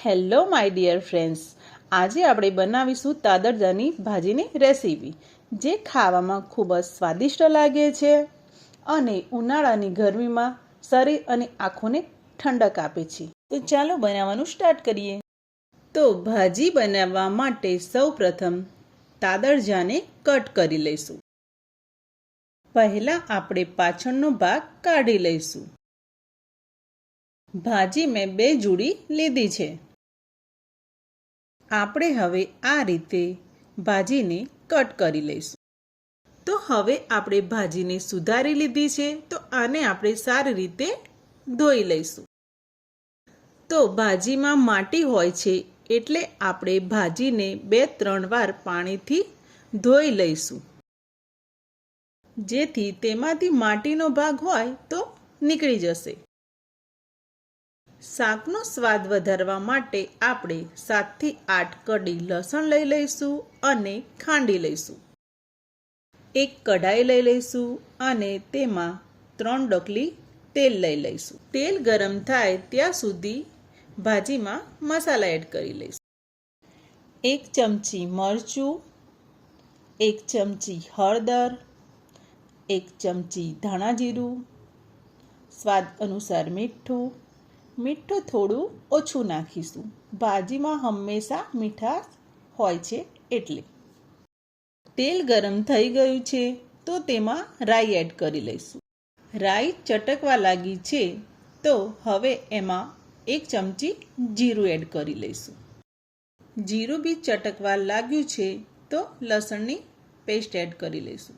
Hello my dear friends, આજે આપણે બનાવીશું તાદરજાની ભાજીની રેસીપી, જે ખાવામાં ખૂબ જ સ્વાદિષ્ટ લાગે છે અને ઉનાળાની ગરમીમાં શરીર અને આંખોને ઠંડક આપે છે. તો ચાલો બનાવવાનું સ્ટાર્ટ કરીએ. તો ભાજી બનાવવા માટે સૌપ્રથમ તાદરજાને કટ કરી લઈશું. પહેલાં આપણે પાછળનો ભાગ કાઢી લઈશું. ભાજી મેં 2 જોડી લીધી છે. આપણે હવે આ રીતે ભાજીને કટ કરી લઈશું. તો હવે આપણે ભાજીને સુધારી લીધી છે, તો આને આપણે સારી રીતે ધોઈ લઈશું. તો ભાજીમાં માટી હોય છે, એટલે આપણે ભાજીને 2-3 વાર પાણીથી ધોઈ લઈશું, જેથી તેમાંથી માટીનો ભાગ હોય તો નીકળી જશે. શાકનો સ્વાદ વધારવા માટે આપણે 7 થી 8 કડી લસણ લઈ લઈશું અને ખાંડી લઈશું. એક કઢાઈ લઈ લઈશું અને તેમાં 3 ડકલી તેલ લઈ લઈશું. તેલ ગરમ થાય ત્યાં સુધી ભાજીમાં મસાલા એડ કરી લઈશું. 1 ચમચી મરચું, 1 ચમચી હળદર, 1 ચમચી ધાણા જીરું, સ્વાદ અનુસાર મીઠું. મીઠું થોડું ઓછું નાખીશું, ભાજીમાં હંમેશા મીઠાશ હોય છે એટલે. તેલ ગરમ થઈ ગયું છે, તો તેમાં રાઈ એડ કરી લઈશું. રાઈ ચટકવા લાગી છે, તો હવે એમાં 1 ચમચી જીરું એડ કરી લઈશું. જીરું બી ચટકવા લાગ્યું છે, તો લસણની પેસ્ટ એડ કરી લઈશું.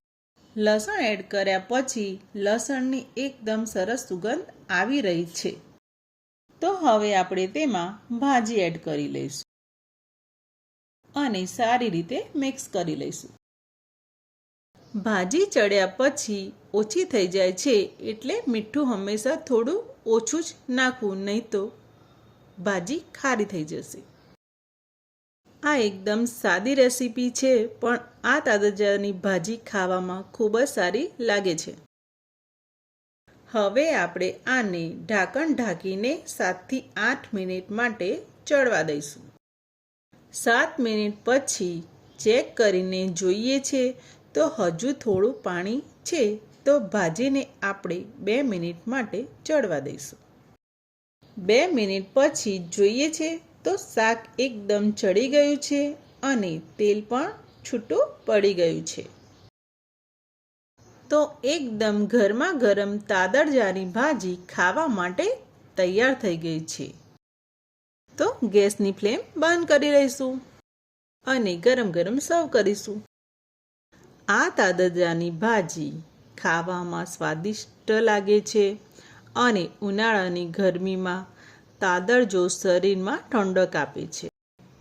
લસણ એડ કર્યા પછી લસણની એકદમ સરસ સુગંધ આવી રહી છે, તો હવે આપણે તેમાં ભાજી એડ કરી લઈશું અને સારી રીતે મિક્સ કરી લઈશું. ભાજી ચડ્યા પછી ઓછી થઈ જાય છે, એટલે મીઠું હંમેશા થોડું ઓછું જ નાખવું, નહીં તો ભાજી ખારી થઈ જશે. આ એકદમ સાદી રેસીપી છે, પણ આ તાદરજાની ભાજી ખાવામાં ખૂબ જ સારી લાગે છે. હવે આપણે આને ઢાંકણ ઢાંકીને 7 થી 8 મિનિટ માટે ચડવા દઈશું. 7 મિનિટ પછી ચેક કરીને જોઈએ છે, તો હજુ થોડું પાણી છે, તો ભાજીને આપણે 2 મિનિટ માટે ચડવા દઈશું. 2 મિનિટ પછી જોઈએ છે, તો શાક એકદમ ચડી ગયું છે અને તેલ પણ છૂટું પડી ગયું છે. તો એકદમ ગરમા ગરમ તાદરજાની ભાજી ખાવા માટે તૈયાર થઈ ગઈ છે. તો ગેસની ફ્લેમ બંધ કરી લઈશું અને ગરમ ગરમ સર્વ કરીશું. આ તાદરજાની ભાજી ખાવામાં સ્વાદિષ્ટ લાગે છે અને ઉનાળાની ગરમીમાં તાદરજો શરીરમાં ઠંડક આપે છે.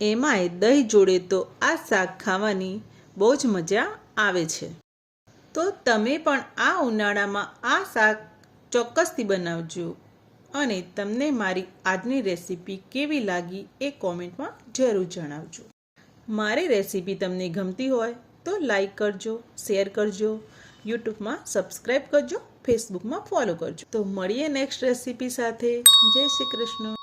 એમાંય દહીં જોડે તો આ શાક ખાવાની બહુ જ મજા આવે છે. તો તમે પણ આ ઉનાળામાં આ શાક ચોક્કસથી બનાવજો અને તમને મારી આજની રેસીપી કેવી લાગી એ કોમેન્ટમાં જરૂર જણાવજો. મારી રેસીપી તમને ગમતી હોય તો લાઈક કરજો, શેર કરજો, યુટ્યુબમાં સબસ્ક્રાઈબ કરજો, ફેસબુકમાં ફોલો કરજો. તો મળીએ નેક્સ્ટ રેસીપી સાથે. જય શ્રી કૃષ્ણ.